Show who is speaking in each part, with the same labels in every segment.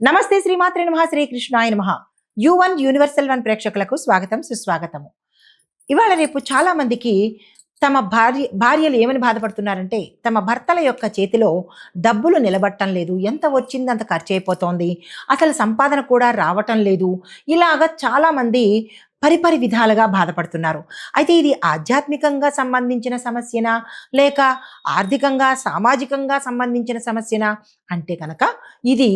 Speaker 1: నమస్తే శ్రీమాత్రే నమః శ్రీకృష్ణాయ నమః. యు1 యూనివర్సల్ వన్ ప్రేక్షకులకు స్వాగతం సుస్వాగతము. ఇవాళ రేపు చాలా మందికి తమ భార్యలు ఏమని బాధపడుతున్నారంటే తమ భర్తల యొక్క చేతిలో డబ్బులు నిలబట్టం లేదు, ఎంత వచ్చింది అంత ఖర్చు అయిపోతోంది, అసలు సంపాదన కూడా రావటం లేదు. ఇలాగ చాలామంది పరిపరి విధాలుగా బాధపడుతున్నారు. అయితే ఇది ఆధ్యాత్మికంగా సంబంధించిన సమస్యనా లేక ఆర్థికంగా సామాజికంగా సంబంధించిన సమస్యనా అంటే కనుక ఇది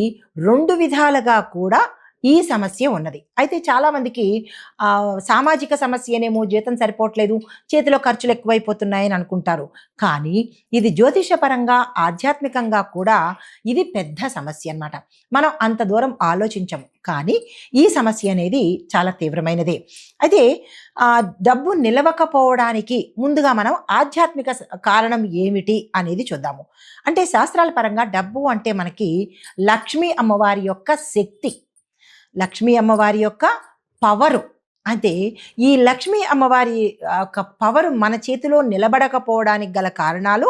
Speaker 1: రెండు విధాలుగా కూడా ఈ సమస్య ఉన్నది. అయితే చాలామందికి సామాజిక సమస్యనేమో జీతం సరిపోవట్లేదు, చేతిలో ఖర్చులు ఎక్కువైపోతున్నాయని అనుకుంటారు. కానీ ఇది జ్యోతిషపరంగా ఆధ్యాత్మికంగా కూడా ఇది పెద్ద సమస్య అన్నమాట. మనం అంత దూరం ఆలోచించము, కానీ ఈ సమస్య అనేది చాలా తీవ్రమైనదే. అయితే డబ్బు నిలవకపోవడానికి ముందుగా మనం ఆధ్యాత్మిక కారణం ఏమిటి అనేది చూద్దాము. అంటే శాస్త్రాల పరంగా డబ్బు అంటే మనకి లక్ష్మీ అమ్మవారి యొక్క శక్తి, లక్ష్మీ అమ్మవారి యొక్క పవరు. అయితే ఈ లక్ష్మీ అమ్మవారి యొక్క పవరు మన చేతిలో నిలబడకపోవడానికి గల కారణాలు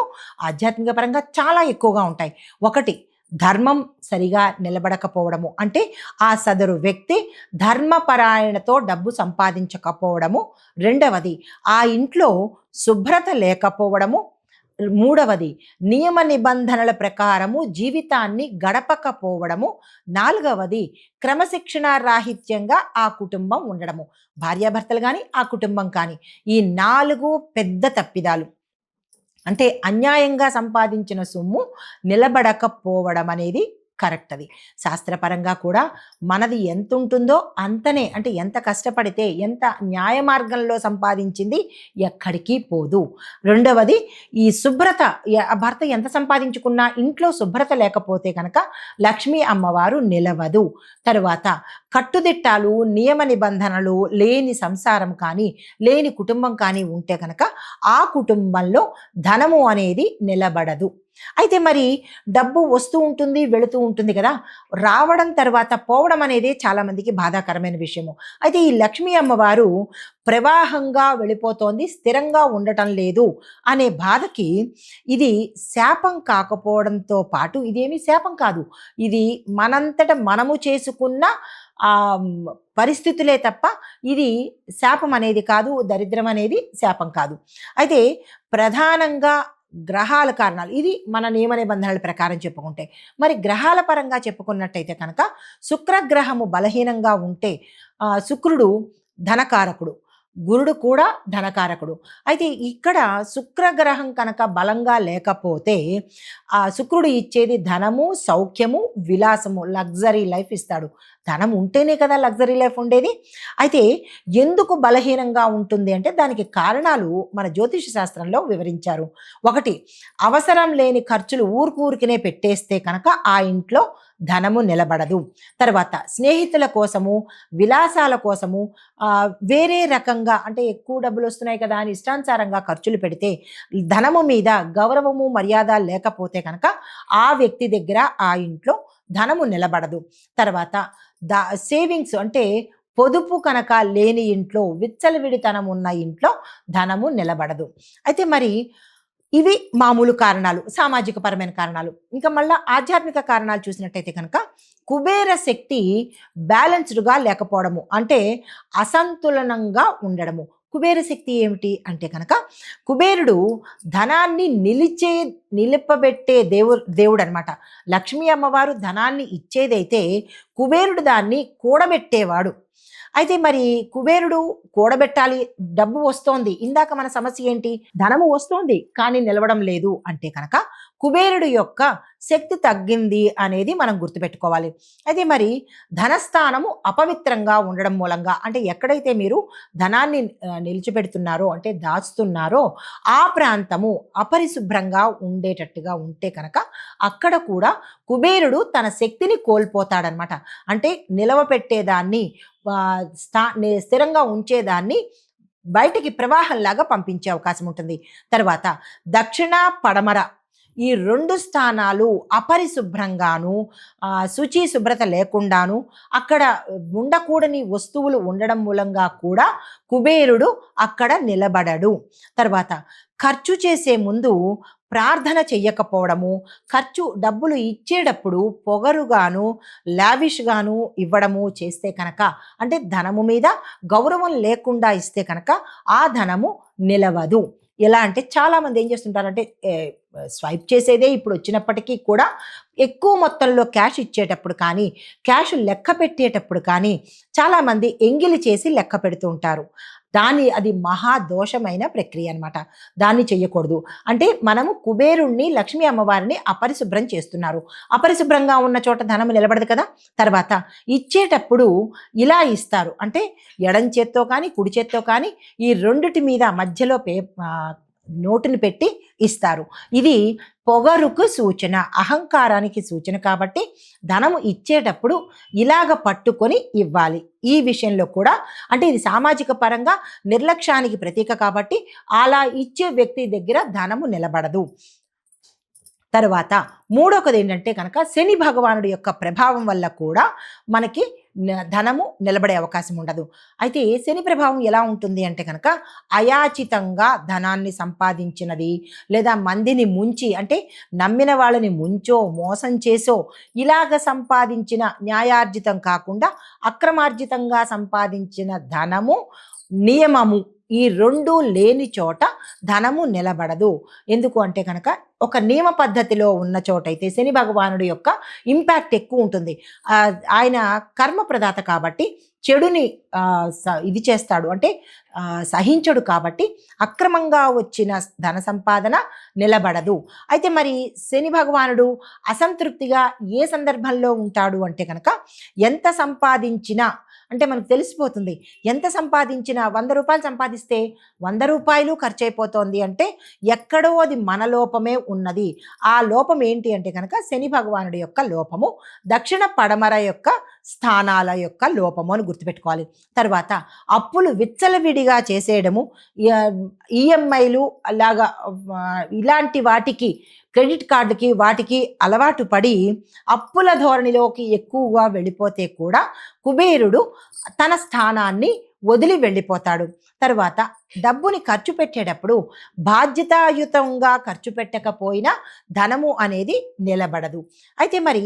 Speaker 1: ఆధ్యాత్మిక పరంగా చాలా ఎక్కువగా ఉంటాయి. ఒకటి, ధర్మం సరిగా నిలబడకపోవడము, అంటే ఆ సదరు వ్యక్తి ధర్మపరాయణతో డబ్బు సంపాదించకపోవడము. రెండవది, ఆ ఇంట్లో శుభ్రత లేకపోవడము. మూడవది, నియమ నిబంధనల ప్రకారము జీవితాన్ని గడపకపోవడము. నాలుగవది, క్రమశిక్షణ రాహిత్యంగా ఆ కుటుంబం ఉండడము. భార్యాభర్తలు కానీ ఆ కుటుంబం కానీ, ఈ 4 పెద్ద తప్పిదాలు. అంటే అన్యాయంగా సంపాదించిన సొమ్ము నిలబడకపోవడం అనేది కరెక్ట్. అది శాస్త్రపరంగా కూడా మనది ఎంత ఉంటుందో అంతనే, అంటే ఎంత కష్టపడితే ఎంత న్యాయ మార్గంలో సంపాదించింది ఎక్కడికి పోదు. రెండవది, ఈ శుభ్రత, భర్త ఎంత సంపాదించుకున్నా ఇంట్లో శుభ్రత లేకపోతే కనుక లక్ష్మీ అమ్మవారు నిలవదు. తరువాత కట్టుదిట్టాలు నియమ నిబంధనలు లేని సంసారం కానీ లేని కుటుంబం కానీ ఉంటే కనుక ఆ కుటుంబంలో ధనము అనేది నిలబడదు. అయితే మరి డబ్బు వస్తూ ఉంటుంది వెళుతూ ఉంటుంది కదా, రావడం తర్వాత పోవడం అనేది చాలామందికి బాధాకరమైన విషయము. అయితే ఈ లక్ష్మీ అమ్మవారు ప్రవాహంగా వెళ్ళిపోతోంది, స్థిరంగా ఉండటం లేదు అనే బాధకి ఇది శాపం కాకపోవడంతో పాటు, ఇదేమీ శాపం కాదు, ఇది మనంతట మనము చేసుకున్న పరిస్థితులే తప్ప ఇది శాపం అనేది కాదు, దరిద్రం అనేది శాపం కాదు. అయితే ప్రధానంగా గ్రహాల కారణాలు, ఇది మన నియమ నిబంధనల ప్రకారం చెప్పుకుంటే. మరి గ్రహాల పరంగా చెప్పుకున్నట్టయితే కనుక శుక్రగ్రహము బలహీనంగా ఉంటే, శుక్రుడు ధనకారకుడు, గురుడు కూడా ధనకారకుడు. అయితే ఇక్కడ శుక్రగ్రహం కనుక బలంగా లేకపోతే ఆ శుక్రుడు ఇచ్చేది ధనము, సౌఖ్యము, విలాసము, లగ్జరీ లైఫ్ ఇస్తాడు. ధనం ఉంటేనే కదా లగ్జరీ లైఫ్ ఉండేది. అయితే ఎందుకు బలహీనంగా ఉంటుంది అంటే దానికి కారణాలు మన జ్యోతిష శాస్త్రంలో వివరించారు. ఒకటి, అవసరం లేని ఖర్చులు ఊరికనే పెట్టేస్తే కనుక ఆ ఇంట్లో ధనము నిలబడదు. తర్వాత స్నేహితుల కోసము, విలాసాల కోసము వేరే రకంగా, అంటే ఎక్కువ డబ్బులు వస్తున్నాయి కదా అని ఇష్టానుసారంగా ఖర్చులు పెడితే ధనము మీద గౌరవము మర్యాద లేకపోతే కనుక ఆ వ్యక్తి దగ్గర ఆ ఇంట్లో ధనము నిలబడదు. తర్వాత సేవింగ్స్, అంటే పొదుపు కనుక లేని ఇంట్లో, విచ్చలవిడితనం ఉన్న ఇంట్లో ధనము నిలబడదు. అయితే మరి ఇవి మామూలు కారణాలు, సామాజిక పరమైన కారణాలు. ఇంకా మళ్ళీ ఆధ్యాత్మిక కారణాలు చూసినట్టయితే కనుక కుబేర శక్తి బ్యాలెన్స్డ్గా లేకపోవడము, అంటే అసంతులనంగా ఉండడము. కుబేర శక్తి ఏమిటి అంటే కనుక కుబేరుడు ధనాన్ని నిలిపబెట్టే దేవుడు అనమాట. లక్ష్మీ అమ్మవారు ధనాన్ని ఇచ్చేదైతే కుబేరుడు దాన్ని కూడబెట్టేవాడు. అయితే మరి కుబేరుడు కూడబెట్టాలి, డబ్బు వస్తోంది, ఇందాక మన సమస్య ఏంటి, ధనము వస్తోంది కానీ నిలవడం లేదు అంటే కనుక కుబేరుడు యొక్క శక్తి తగ్గింది అనేది మనం గుర్తుపెట్టుకోవాలి. అయితే మరి ధనస్థానము అపవిత్రంగా ఉండడం మూలంగా, అంటే ఎక్కడైతే మీరు ధనాన్ని నిలిచిపెడుతున్నారో, అంటే దాచుతున్నారో ఆ ప్రాంతము అపరిశుభ్రంగా ఉండేటట్టుగా ఉంటే కనుక అక్కడ కూడా కుబేరుడు తన శక్తిని కోల్పోతాడనమాట. అంటే నిలవపెట్టేదాన్ని, స్థిరంగా ఉంచేదాన్ని బయటికి ప్రవాహంలాగా పంపించే అవకాశం ఉంటుంది. తర్వాత దక్షిణ పడమర ఈ 2 స్థానాలు అపరిశుభ్రంగాను, శుచి శుభ్రత లేకుండాను, అక్కడ ఉండకూడని వస్తువులు ఉండడం మూలంగా కూడా కుబేరుడు అక్కడ నిలబడడు. తర్వాత ఖర్చు చేసే ముందు ప్రార్థన చెయ్యకపోవడము, డబ్బులు ఇచ్చేటప్పుడు పొగరుగాను లావిష్గాను ఇవ్వడము చేస్తే కనుక, అంటే ధనము మీద గౌరవం లేకుండా ఇస్తే కనుక ఆ ధనము నిలవదు. ఎలా అంటే చాలామంది ఏం చేస్తుంటారంటే స్వైప్ చేసేదే ఇప్పుడు వచ్చినప్పటికీ కూడా ఎక్కువ మొత్తంలో క్యాష్ ఇచ్చేటప్పుడు కానీ, క్యాష్ లెక్క పెట్టేటప్పుడు కానీ చాలామంది ఎంగిలి చేసి లెక్క పెడుతూ ఉంటారు. అది మహాదోషమైన ప్రక్రియ అనమాట. దాన్ని చెయ్యకూడదు. అంటే మనము కుబేరుణ్ణి, లక్ష్మీ అమ్మవారిని అపరిశుభ్రం చేస్తున్నారు. అపరిశుభ్రంగా ఉన్న చోట ధనము నిలబడదు కదా. తర్వాత ఇచ్చేటప్పుడు ఇలా ఇస్తారు, అంటే ఎడం చేత్తో కానీ కుడి చేత్తో కానీ ఈ రెండిటి మీద మధ్యలో నోటుని పెట్టి ఇస్తారు. ఇది పొగరుకు సూచన, అహంకారానికి సూచన. కాబట్టి ధనము ఇచ్చేటప్పుడు ఇలాగ పట్టుకొని ఇవ్వాలి. ఈ విషయంలో కూడా అంటే ఇది సామాజిక పరంగా నిర్లక్ష్యానికి ప్రతీక కాబట్టి అలా ఇచ్చే వ్యక్తి దగ్గర ధనము నిలబడదు. తర్వాత మూడొకది ఏంటంటే కనుక శని భగవానుడి యొక్క ప్రభావం వల్ల కూడా మనకి ధనము నిలబడే అవకాశం ఉండదు. అయితే శని ప్రభావం ఎలా ఉంటుంది అంటే కనుక అయాచితంగా ధనాన్ని సంపాదించినది, లేదా మందిని ముంచి, అంటే నమ్మిన వాళ్ళని ముంచో మోసం చేసో ఇలాగ సంపాదించిన, న్యాయార్జితం కాకుండా అక్రమార్జితంగా సంపాదించిన ధనము, నియమము, ఈ రెండు లేని చోట ధనము నిలబడదు. ఎందుకు అంటే కనుక ఒక నియమ పద్ధతిలో ఉన్న చోటైతే శని భగవానుడి యొక్క ఇంపాక్ట్ ఎక్కువ ఉంటుంది. ఆయన కర్మ ప్రదాత కాబట్టి చెడుని ఇది చేస్తాడు, అంటే సహించడు. కాబట్టి అక్రమంగా వచ్చిన ధన సంపాదన నిలబడదు. అయితే మరి శని భగవానుడు అసంతృప్తిగా ఏ సందర్భంలో ఉంటాడు అంటే కనుక ఎంత సంపాదించినా, అంటే మనకు తెలిసిపోతుంది, ఎంత సంపాదించినా 100 రూపాయలు సంపాదిస్తే 100 రూపాయలు ఖర్చు అయిపోతుంది అంటే ఎక్కడో అది మన లోపమే ఉన్నది. ఆ లోపం ఏంటి అంటే కనుక శని భగవానుడి యొక్క లోపము, దక్షిణ పడమర యొక్క స్థానాల యొక్క లోపము అని గుర్తుపెట్టుకోవాలి. తర్వాత అప్పులు విచ్చలవిడిగా చేసేయడము, ఈఎంఐలు అలాగా ఇలాంటి వాటికి, క్రెడిట్ కార్డుకి వాటికి అలవాటు పడి అప్పుల ధోరణిలోకి ఎక్కువగా వెళ్ళిపోతే కూడా కుబేరుడు తన స్థానాన్ని వదిలి వెళ్ళిపోతాడు. తర్వాత డబ్బుని ఖర్చు పెట్టేటప్పుడు బాధ్యతాయుతంగా ఖర్చు పెట్టకపోయినా ధనము అనేది నిలబడదు. అయితే మరి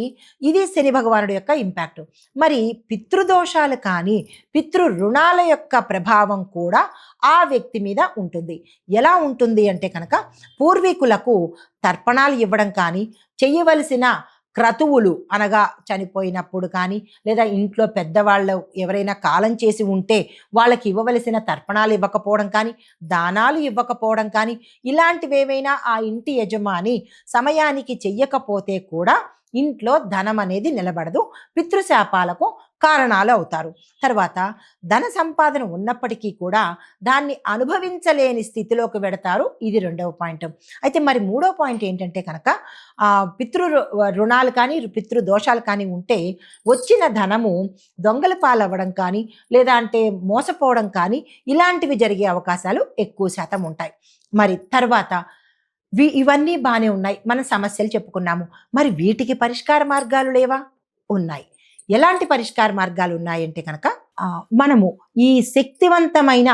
Speaker 1: ఇది శని భగవానుడి యొక్క ఇంపాక్ట్. మరి పితృదోషాలు కానీ పితృ రుణాల యొక్క ప్రభావం కూడా ఆ వ్యక్తి మీద ఉంటుంది. ఎలా ఉంటుంది అంటే కనుక పూర్వీకులకు తర్పణాలు ఇవ్వడం కానీ, చేయవలసిన క్రతువులు అనగా చనిపోయినప్పుడు కానీ, లేదా ఇంట్లో పెద్దవాళ్ళు ఎవరైనా కాలం చేసి ఉంటే వాళ్ళకి ఇవ్వవలసిన తర్పణాలు ఇవ్వకపోవడం కానీ, దానాలు ఇవ్వకపోవడం కానీ, ఇలాంటివేవైనా ఆ ఇంటి యజమాని సమయానికి చెయ్యకపోతే కూడా ఇంట్లో ధనం అనేది నిలబడదు, పితృశాపాలకు కారణాలు అవుతారు. తర్వాత ధన సంపాదన ఉన్నప్పటికీ కూడా దాన్ని అనుభవించలేని స్థితిలోకి వెడతారు. ఇది రెండవ పాయింట్. అయితే మరి మూడో పాయింట్ ఏంటంటే కనుక రుణాలు కానీ పితృదోషాలు కానీ ఉంటే వచ్చిన ధనము దొంగల పాలవ్వడం కానీ, లేదా అంటే మోసపోవడం కానీ, ఇలాంటివి జరిగే అవకాశాలు ఎక్కువ శాతం ఉంటాయి. మరి తర్వాత ఇవన్నీ బాగానే ఉన్నాయి, మనం సమస్యలు చెప్పుకున్నాము. మరి వీటికి పరిష్కార మార్గాలు లేవా? ఉన్నాయి. ఎలాంటి పరిష్కార మార్గాలు ఉన్నాయంటే కనుక మనము ఈ శక్తివంతమైన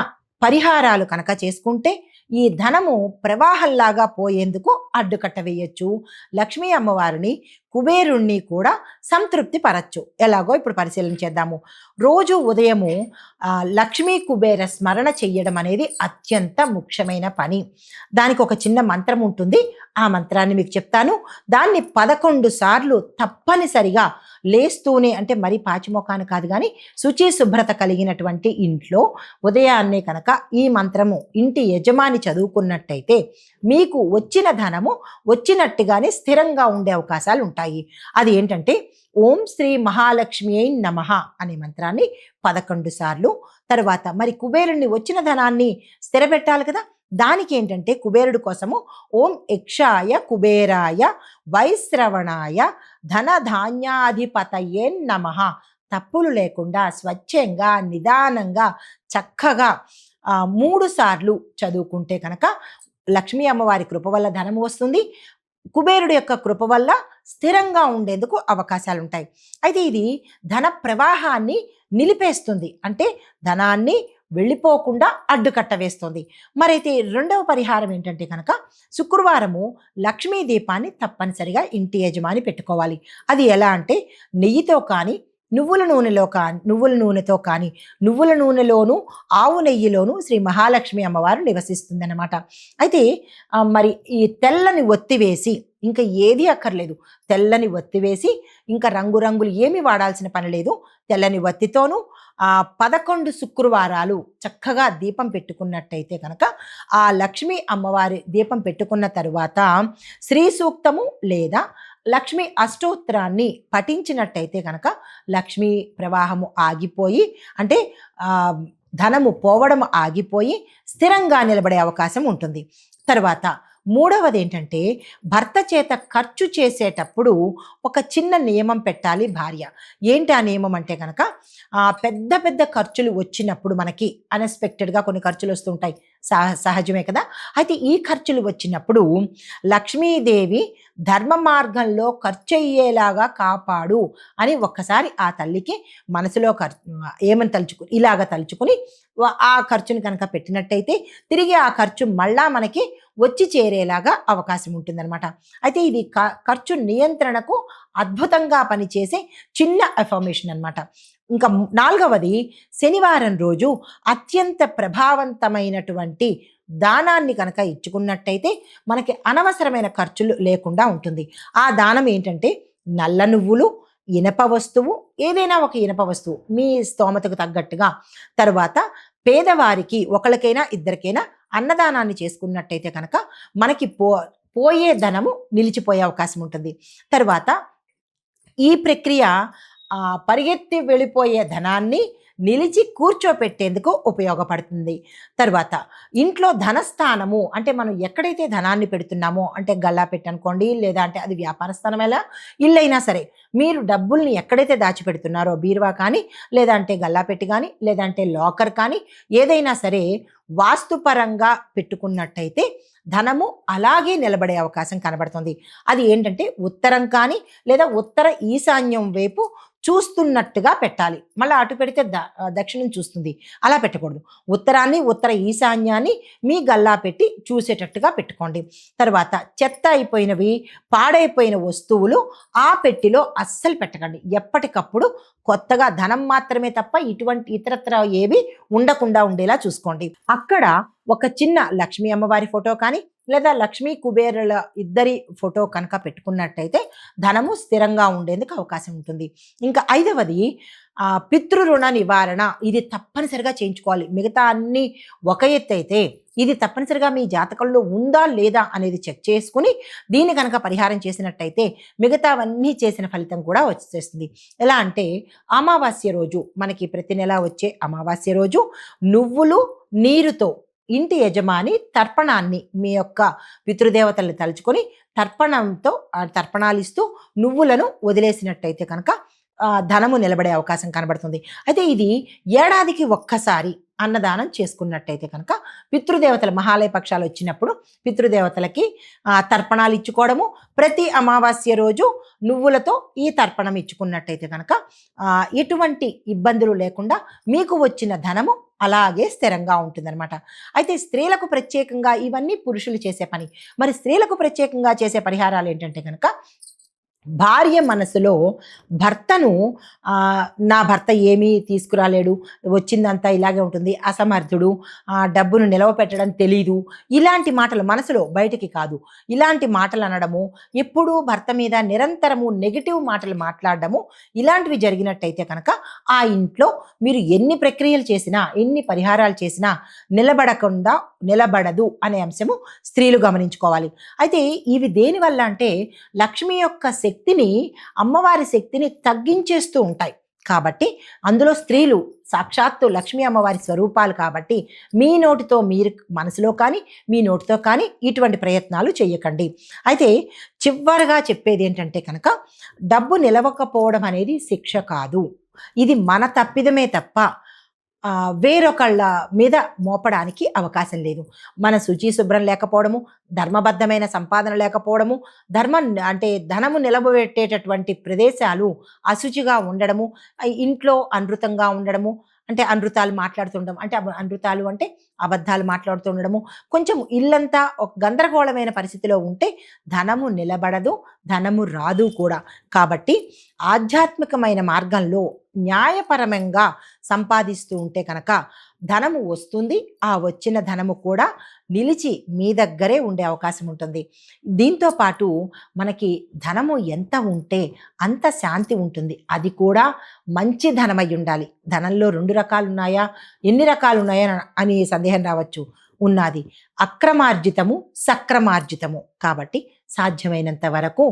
Speaker 1: పరిహారాలు కనుక చేసుకుంటే ఈ ధనము ప్రవాహంలాగా పోయేందుకు అడ్డుకట్ట వేయచ్చు. లక్ష్మీ అమ్మవారిని, కుబేరుణ్ణి కూడా సంతృప్తి పరచు. ఎలాగో ఇప్పుడు పరిశీలన చేద్దాము. రోజు ఉదయము లక్ష్మీ కుబేర స్మరణ చెయ్యడం అనేది అత్యంత ముఖ్యమైన పని. దానికి ఒక చిన్న మంత్రం ఉంటుంది, ఆ మంత్రాన్ని మీకు చెప్తాను. దాన్ని 11 సార్లు తప్పనిసరిగా లేస్తూనే, అంటే మరి పాచిమోకాను కాదు కానీ శుచి శుభ్రత కలిగినటువంటి ఇంట్లో ఉదయాన్నే కనుక ఈ మంత్రము ఇంటి యజమాని చదువుకున్నట్టయితే మీకు వచ్చిన ధనము వచ్చినట్టుగానే స్థిరంగా ఉండే అవకాశాలు ఉంటాయి. అది ఏంటంటే ఓం శ్రీ మహాలక్ష్మి అయి నమః అనే మంత్రాన్ని 11 సార్లు. తర్వాత మరి కుబేరుణ్ణి వచ్చిన ధనాన్ని స్థిరపెట్టాలి కదా, దానికి ఏంటంటే కుబేరుడు కోసము ఓం యక్షాయ కుబేరాయ వైశ్రవణాయ ధనధాన్యాధిపతయే నమః తప్పులు లేకుండా స్వచ్ఛంగా నిదానంగా చక్కగా 3 సార్లు చదువుకుంటే కనుక లక్ష్మీ అమ్మవారి కృప వల్ల ధనము వస్తుంది, కుబేరుడు యొక్క కృప వల్ల స్థిరంగా ఉండేందుకు అవకాశాలు ఉంటాయి. అయితే ఇది ధన ప్రవాహాన్ని నిలిపేస్తుంది, అంటే ధనాన్ని వెళ్ళిపోకుండా అడ్డుకట్ట వేస్తుంది. మరైతే రెండవ పరిహారం ఏంటంటే కనుక శుక్రవారము లక్ష్మీ దీపాన్ని తప్పనిసరిగా ఇంటి యజమాని పెట్టుకోవాలి. అది ఎలా అంటే నెయ్యితో కానీ నువ్వుల నూనెతో కానీ నువ్వుల నూనెలోను ఆవు నెయ్యిలోను శ్రీ మహాలక్ష్మి అమ్మవారు నివసిస్తుందన్నమాట. అయితే మరి ఈ తెల్లని ఒత్తి వేసి ఇంకా ఏది అక్కర్లేదు, తెల్లని ఒత్తి వేసి ఇంకా రంగురంగులు ఏమి వాడాల్సిన పని లేదు. తెల్లని ఒత్తితోనూ 11 శుక్రవారాలు చక్కగా దీపం పెట్టుకున్నట్టయితే కనుక ఆ లక్ష్మీ అమ్మవారి దీపం పెట్టుకున్న తరువాత శ్రీ సూక్తము లేదా లక్ష్మీ అష్టోత్తరాన్ని పఠించినట్టయితే కనుక లక్ష్మీ ప్రవాహము ఆగిపోయి అంటే ధనము పోవడం ఆగిపోయి స్థిరంగా నిలబడే అవకాశం ఉంటుంది. తర్వాత మూడవది ఏంటంటే భర్త చేత ఖర్చు చేసేటప్పుడు ఒక చిన్న నియమం పెట్టాలి భార్య. ఏంటి ఆ నియమం అంటే కనుక పెద్ద పెద్ద ఖర్చులు వచ్చినప్పుడు మనకి అన్ఎక్స్పెక్టెడ్గా కొన్ని ఖర్చులు వస్తుంటాయి, సహజమే కదా. అయితే ఈ ఖర్చులు వచ్చినప్పుడు లక్ష్మీదేవి ధర్మ మార్గంలో ఖర్చు అయ్యేలాగా కాపాడు అని ఒక్కసారి ఆ తల్లికి మనసులో ఏమని తలుచుకుని ఆ ఖర్చుని కనుక పెట్టినట్టయితే తిరిగి ఆ ఖర్చు మళ్ళా మనకి వచ్చి చేరేలాగా అవకాశం ఉంటుందన్నమాట. అయితే ఇది ఖర్చు నియంత్రణకు అద్భుతంగా పనిచేసే చిన్న అఫర్మేషన్ అనమాట. ఇంకా నాలుగవది శనివారం రోజు అత్యంత ప్రభావవంతమైనటువంటి దానాన్ని కనుక ఇచ్చుకున్నట్టయితే మనకి అనవసరమైన ఖర్చులు లేకుండా ఉంటుంది. ఆ దానం ఏంటంటే నల్ల నువ్వులు, ఇనప వస్తువు, ఏదైనా ఒక ఇనప వస్తువు మీ స్తోమతకు తగ్గట్టుగా. తర్వాత పేదవారికి ఒకరికైనా ఇద్దరికైనా అన్నదానాన్ని చేసుకున్నట్టయితే కనుక మనకి పోయే ధనము నిలిచిపోయే అవకాశం ఉంటుంది. తర్వాత ఈ ప్రక్రియ పరిగెత్తి వెళ్ళిపోయే ధనాన్ని నిలిచి కూర్చోపెట్టేందుకు ఉపయోగపడుతుంది. తర్వాత ఇంట్లో ధనస్థానము అంటే మనం ఎక్కడైతే ధనాన్ని పెడుతున్నామో అంటే గల్లా పెట్టనుకోండి, లేదా అంటే అది వ్యాపార స్థానం, ఎలా ఇల్లైనా సరే మీరు డబ్బుల్ని ఎక్కడైతే దాచిపెడుతున్నారో బీరువా కానీ, లేదంటే గల్లా పెట్టి కానీ, లేదంటే లాకర్ కానీ, ఏదైనా సరే వాస్తుపరంగా పెట్టుకున్నట్టయితే ధనము అలాగే నిలబడే అవకాశం కనబడుతుంది. అది ఏంటంటే ఉత్తరం కానీ లేదా ఉత్తర ఈశాన్యం వైపు చూస్తున్నట్టుగా పెట్టాలి. మళ్ళీ అటు పెడితే దక్షిణం చూస్తుంది, అలా పెట్టకూడదు. ఉత్తరాన్ని ఉత్తర ఈశాన్యాన్ని మీ గల్లా పెట్టి చూసేటట్టుగా పెట్టుకోండి. తర్వాత చెత్త అయిపోయినవి పాడైపోయిన వస్తువులు ఆ పెట్టిలో అస్సలు పెట్టకండి. ఎప్పటికప్పుడు కొత్తగా ధనం మాత్రమే తప్ప ఇటువంటి ఇతరత్ర ఏవి ఉండకుండా ఉండేలా చూసుకోండి. అక్కడ ఒక చిన్న లక్ష్మీ అమ్మవారి ఫోటో కానీ లేదా లక్ష్మీ కుబేరుల ఇద్దరి ఫోటో కనుక పెట్టుకున్నట్టయితే ధనము స్థిరంగా ఉండేందుకు అవకాశం ఉంటుంది. ఇంకా ఐదవది పితృరుణ నివారణ. ఇది తప్పనిసరిగా చేయించుకోవాలి. మిగతా అన్నీ ఒక ఎత్తు అయితే ఇది తప్పనిసరిగా మీ జాతకంలో ఉందా లేదా అనేది చెక్ చేసుకుని దీన్ని కనుక పరిహారం చేసినట్టయితే మిగతావన్నీ చేసిన ఫలితం కూడా వచ్చేస్తుంది. ఎలా అంటే అమావాస్య రోజు, మనకి ప్రతి నెల వచ్చే అమావాస్య రోజు నువ్వులు నీరుతో ఇంటి యజమాని తర్పణాన్ని మీ యొక్క పితృదేవతల్ని తలుచుకొని తర్పణాలు ఇస్తూ నువ్వులను వదిలేసినట్టయితే కనుక ధనము నిలబడే అవకాశం కనబడుతుంది. అయితే ఇది ఏడాదికి ఒక్కసారి అన్నదానం చేసుకున్నట్టయితే కనుక పితృదేవతల మహాలయ పక్షాలు వచ్చినప్పుడు పితృదేవతలకి తర్పణాలు ఇచ్చుకోవడము, ప్రతి అమావాస్య రోజు నువ్వులతో ఈ తర్పణం ఇచ్చుకున్నట్టయితే కనుక ఎటువంటి ఇబ్బందులు లేకుండా మీకు వచ్చిన ధనము అలాగే స్థిరంగా ఉంటుందన్నమాట. అయితే స్త్రీలకు ప్రత్యేకంగా ఇవన్నీ పురుషులు చేసే పని. మరి స్త్రీలకు ప్రత్యేకంగా చేసే పరిహారాలు ఏంటంటే కనుక భార్య మనసులో భర్తను నా భర్త ఏమీ తీసుకురాలేడు, వచ్చిందంతా ఇలాగే ఉంటుంది, అసమర్థుడు, డబ్బును నిలవ పెట్టడం తెలీదు, ఇలాంటి మాటలు మనసులో బయటికి కాదు, ఇలాంటి మాటలు అనడము, ఎప్పుడూ భర్త మీద నిరంతరము నెగిటివ్ మాటలు మాట్లాడడము, ఇలాంటివి జరిగినట్టయితే కనుక ఆ ఇంట్లో మీరు ఎన్ని ప్రక్రియలు చేసినా ఎన్ని పరిహారాలు చేసినా నిలబడదు అనే అంశము స్త్రీలు గమనించుకోవాలి. అయితే ఇవి దేనివల్ల అంటే లక్ష్మి యొక్క శక్తిని, అమ్మవారి శక్తిని తగ్గించేస్తూ ఉంటాయి. కాబట్టి అందులో స్త్రీలు సాక్షాత్తు లక్ష్మీ అమ్మవారి స్వరూపాలు కాబట్టి మీ నోటితో మీరు మనసులో కానీ మీ నోటితో కానీ ఇటువంటి ప్రయత్నాలు చేయకండి. అయితే చివరిగా చెప్పేది ఏంటంటే కనుక డబ్బు నిలవకపోవడం అనేది శిక్ష కాదు, ఇది మన తప్పిదమే తప్ప వేరొకళ్ళ మీద మోపడానికి అవకాశం లేదు. మన శుచి శుభ్రం లేకపోవడము, ధర్మబద్ధమైన సంపాదన లేకపోవడము, ధనము నిలబెట్టేటటువంటి ప్రదేశాలు అశుచిగా ఉండడము, ఇంట్లో అనృతంగా ఉండడము, అంటే అనృతాలు మాట్లాడుతుండడం, అంటే అనృతాలు అంటే అబద్ధాలు మాట్లాడుతుండడము, కొంచెం ఇల్లంతా ఒక గందరగోళమైన పరిస్థితిలో ఉంటే ధనము నిలబడదు, ధనము రాదు కూడా. కాబట్టి ఆధ్యాత్మికమైన మార్గంలో న్యాయపరంగా సంపాదిస్తూ ఉంటే కనుక ధనము వస్తుంది. ఆ వచ్చిన ధనము కూడా నిలిచి మీ దగ్గరే ఉండే అవకాశం ఉంటుంది. దీంతో పాటు మనకి ధనము ఎంత ఉంటే అంత శాంతి ఉంటుంది. అది కూడా మంచి ధనమై ఉండాలి. ధనంలో 2 రకాలు ఉన్నాయా, ఎన్ని రకాలు ఉన్నాయా అని సందేహం రావచ్చు. ఉన్నది. అక్రమార్జితము, సక్రమార్జితము. కాబట్టి సాధ్యమైనంత వరకు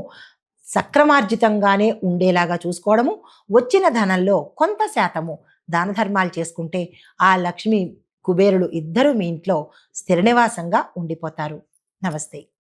Speaker 1: సక్రమార్జితంగానే ఉండేలాగా చూసుకోవడము, వచ్చిన ధనంలో కొంత శాతము దాన ధర్మాలు చేసుకుంటే ఆ లక్ష్మి కుబేరులు ఇద్దరూ మీ ఇంట్లో స్థిర నివాసంగా ఉండిపోతారు. నమస్తే.